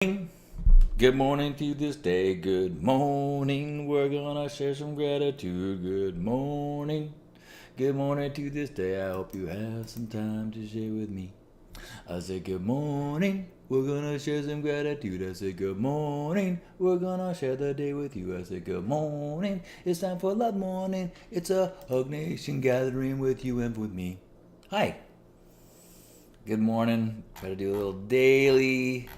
Good morning to this day. Good morning. We're gonna share some gratitude. Good morning. Good morning to this day. I hope you have some time to share with me. I say good morning. We're gonna share some gratitude. I say good morning. We're gonna share the day with you. I say good morning. It's time for Love Morning. It's a Hug Nation gathering with you and with me. Hi. Good morning. Try to do a little daily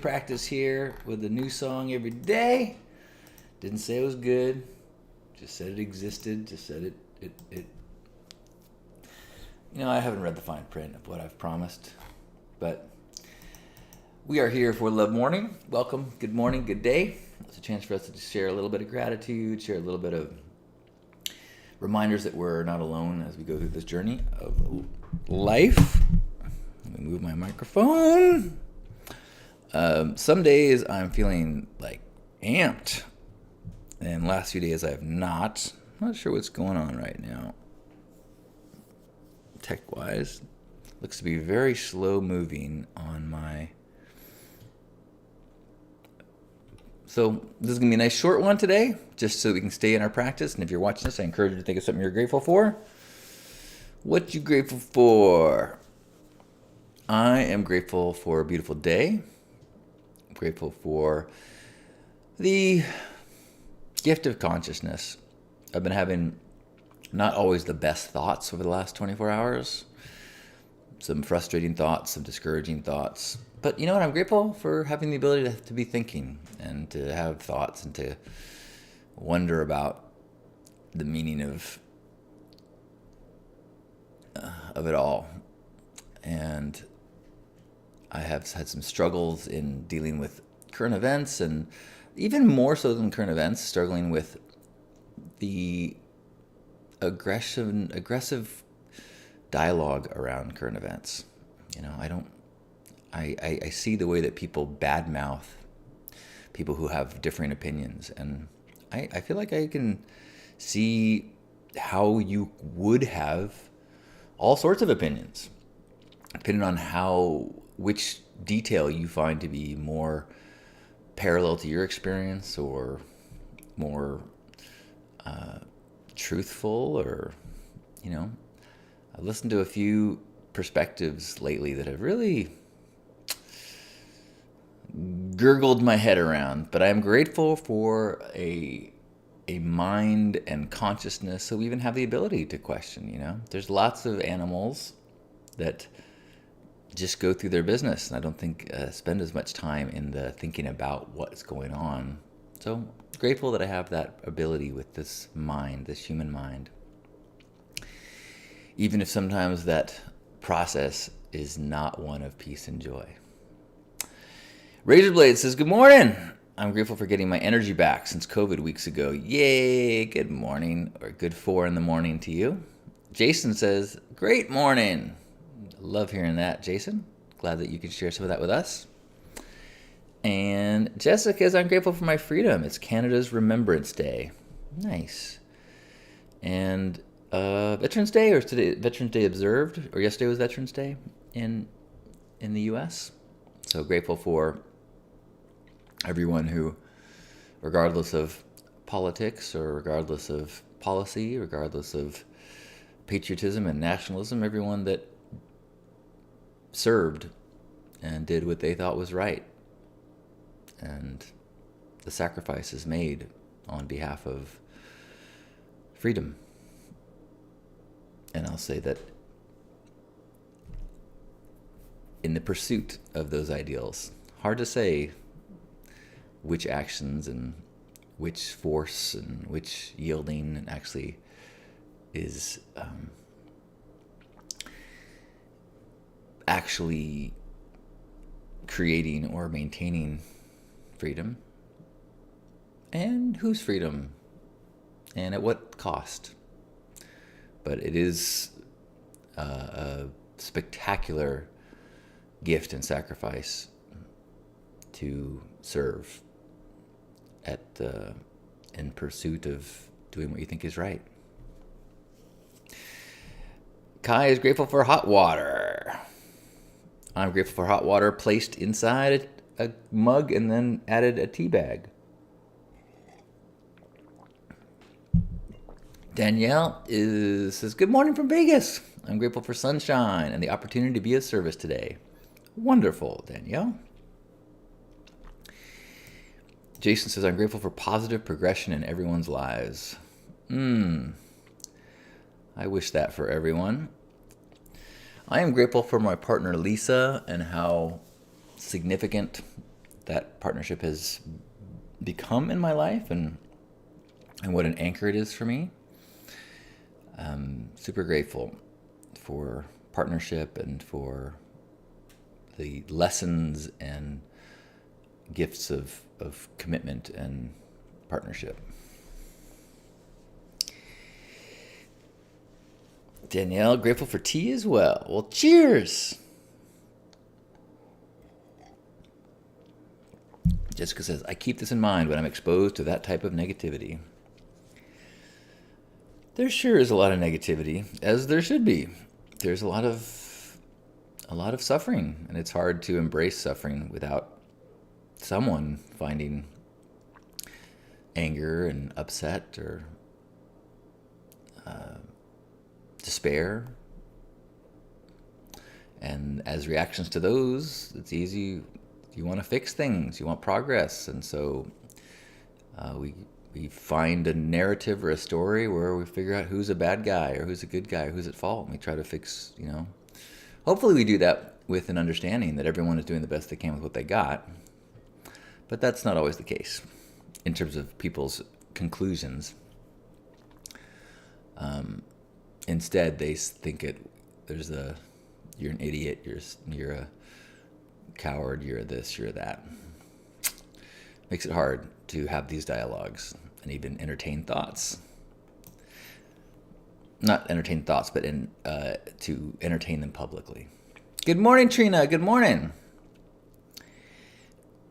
practice here with a new song every day. Didn't say it was good. Just said it existed. Just said it. I haven't read the fine print of what I've promised, but we are here for Love Morning. Welcome. Good morning. Good day. It's a chance for us to just share a little bit of gratitude, share a little bit of reminders that we're not alone as we go through this journey of life. Let me move my microphone. Some days I'm feeling like amped, and last few days I have not. I'm not sure what's going on right now. Tech-wise, looks to be very slow moving on my. So this is gonna be a nice short one today, just so we can stay in our practice. And if you're watching this, I encourage you to think of something you're grateful for. What you grateful for? I am grateful for a beautiful day. I'm grateful for the gift of consciousness. I've been having not always the best thoughts over the last 24 hours. Some frustrating thoughts, some discouraging thoughts. But you know what? I'm grateful for having the ability to be thinking and to have thoughts and to wonder about the meaning of it all. And I have had some struggles in dealing with current events, and even more so than current events, struggling with the aggressive dialogue around current events. I see the way that people badmouth people who have differing opinions, and I feel like I can see how you would have all sorts of opinions, depending on which detail you find to be more parallel to your experience or more truthful, or I've listened to a few perspectives lately that have really gurgled my head around, but I'm grateful for a mind and consciousness, so we even have the ability to question. There's lots of animals that just go through their business, and I don't think spend as much time in the thinking about what's going on. So grateful that I have that ability with this mind, this human mind, even if sometimes that process is not one of peace and joy. Razorblade says, good morning. I'm grateful for getting my energy back since COVID weeks ago. Yay, good morning, or good 4 in the morning to you. Jason says, great morning. Love hearing that, Jason. Glad that you can share some of that with us. And Jessica says, I'm grateful for my freedom. It's Canada's Remembrance Day. Nice. And Veterans Day, or is today Veterans Day observed? Or yesterday was Veterans Day in the U.S.? So grateful for everyone who, regardless of politics or regardless of policy, regardless of patriotism and nationalism, everyone that served and did what they thought was right, and the sacrifices made on behalf of freedom. And I'll say that in the pursuit of those ideals, hard to say which actions and which force and which yielding actually is actually creating or maintaining freedom, and whose freedom, and at what cost. But it is a spectacular gift and sacrifice to serve in pursuit of doing what you think is right. Kai is grateful for hot water. I'm grateful for hot water placed inside a mug and then added a tea bag. Danielle says, good morning from Vegas. I'm grateful for sunshine and the opportunity to be of service today. Wonderful, Danielle. Jason says, I'm grateful for positive progression in everyone's lives. I wish that for everyone. I am grateful for my partner Lisa and how significant that partnership has become in my life and what an anchor it is for me. Super grateful for partnership and for the lessons and gifts of commitment and partnership. Danielle, grateful for tea as well. Well, cheers! Jessica says, I keep this in mind when I'm exposed to that type of negativity. There sure is a lot of negativity, as there should be. There's a lot of suffering, and it's hard to embrace suffering without someone finding anger and upset or despair. And as reactions to those, it's easy. You want to fix things. You want progress. And so we find a narrative or a story where we figure out who's a bad guy or who's a good guy or who's at fault. And we try to fix, Hopefully we do that with an understanding that everyone is doing the best they can with what they got. But that's not always the case in terms of people's conclusions. Instead, they think you're an idiot, you're a coward, you're this, you're that. Makes it hard to have these dialogues and even entertain thoughts. Not entertain thoughts, but to entertain them publicly. Good morning, Trina. Good morning.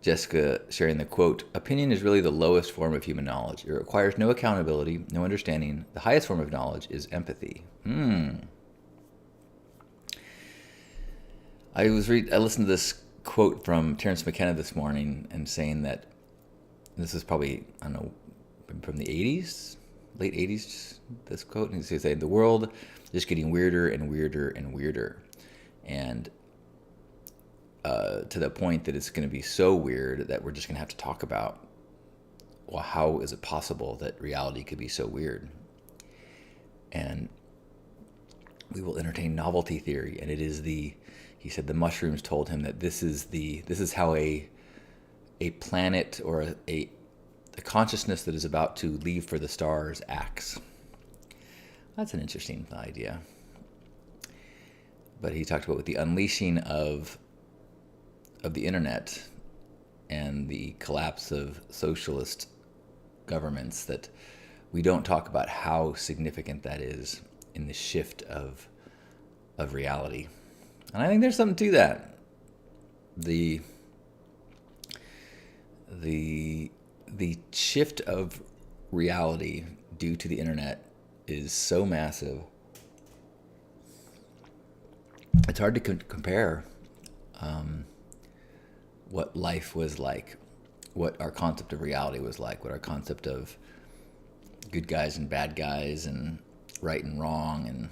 Jessica sharing the quote, opinion is really the lowest form of human knowledge. It requires no accountability, no understanding. The highest form of knowledge is empathy. I listened to this quote from Terence McKenna this morning and saying that this is probably, I don't know, from the 80s, late 80s, this quote. And he's saying, the world is getting weirder and weirder and weirder. And to the point that it's going to be so weird that we're just going to have to talk about, well, how is it possible that reality could be so weird? And we will entertain novelty theory. And it is he said the mushrooms told him that this is how a planet or a consciousness that is about to leave for the stars acts. That's an interesting idea. But he talked about with the unleashing of the internet and the collapse of socialist governments, that we don't talk about how significant that is in the shift of reality. And I think there's something to that. The shift of reality due to the internet is so massive. It's hard to compare what life was like, what our concept of reality was like, what our concept of good guys and bad guys and right and wrong and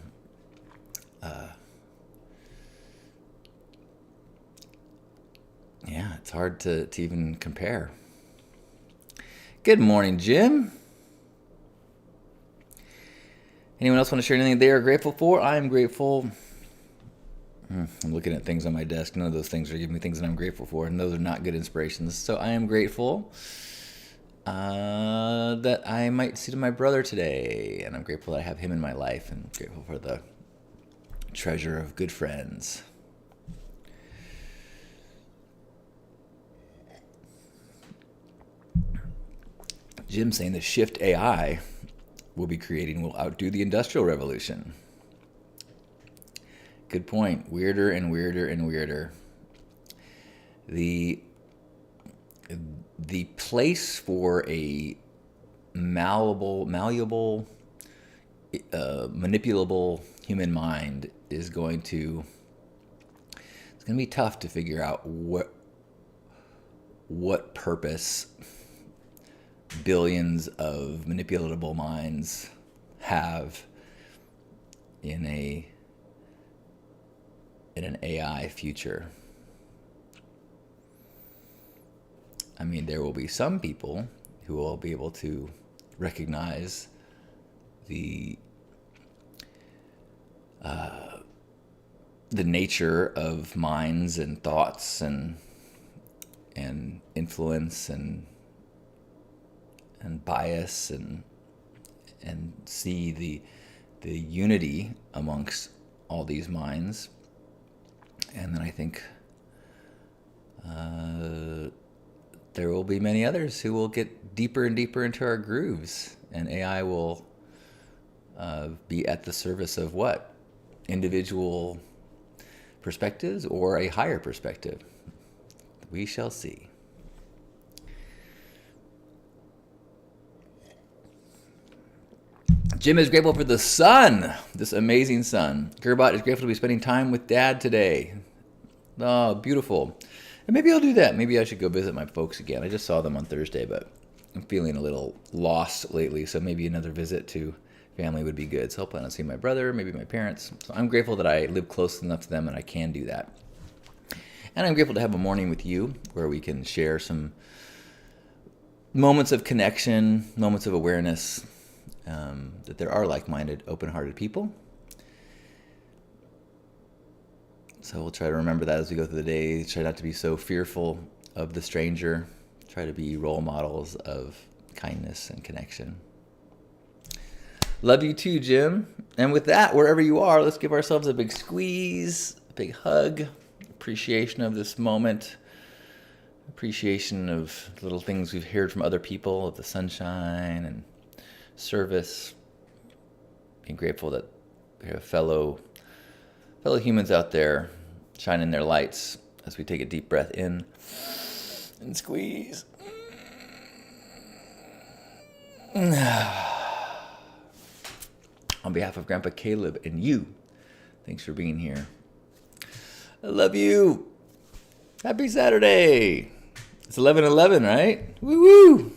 yeah, it's hard to even compare. Good morning, Jim. Anyone else want to share anything they are grateful for? I am grateful. I'm looking at things on my desk. None of those things are giving me things that I'm grateful for, and those are not good inspirations. So I am grateful that I might see my brother today, and I'm grateful that I have him in my life, and I'm grateful for the treasure of good friends. Jim saying the shift AI will be creating will outdo the Industrial Revolution. Good point. Weirder and weirder and weirder. The place for a malleable, manipulable human mind is going to be tough to figure out what purpose billions of manipulatable minds have in an AI future. I mean, there will be some people who will be able to recognize the nature of minds and thoughts and influence and bias and see the unity amongst all these minds. And then I think there will be many others who will get deeper and deeper into our grooves, and AI will be at the service of what? Individual perspectives or a higher perspective? We shall see. Jim is grateful for the sun, this amazing sun. Gerbot is grateful to be spending time with Dad today. Oh, beautiful. And maybe I'll do that. Maybe I should go visit my folks again. I just saw them on Thursday, but I'm feeling a little lost lately, so maybe another visit to family would be good. So I'll plan on seeing my brother, maybe my parents. So I'm grateful that I live close enough to them and I can do that. And I'm grateful to have a morning with you where we can share some moments of connection, moments of awareness, that there are like-minded, open-hearted people. So we'll try to remember that as we go through the day. Try not to be so fearful of the stranger. Try to be role models of kindness and connection. Love you too, Jim. And with that, wherever you are, let's give ourselves a big squeeze, a big hug, appreciation of this moment, appreciation of the little things we've heard from other people, of the sunshine and service. Being grateful that we have fellow humans out there shining their lights as we take a deep breath in and squeeze. On behalf of Grandpa Caleb and you, thanks for being here. I love you. Happy Saturday. It's 11:11, right? Woo woo.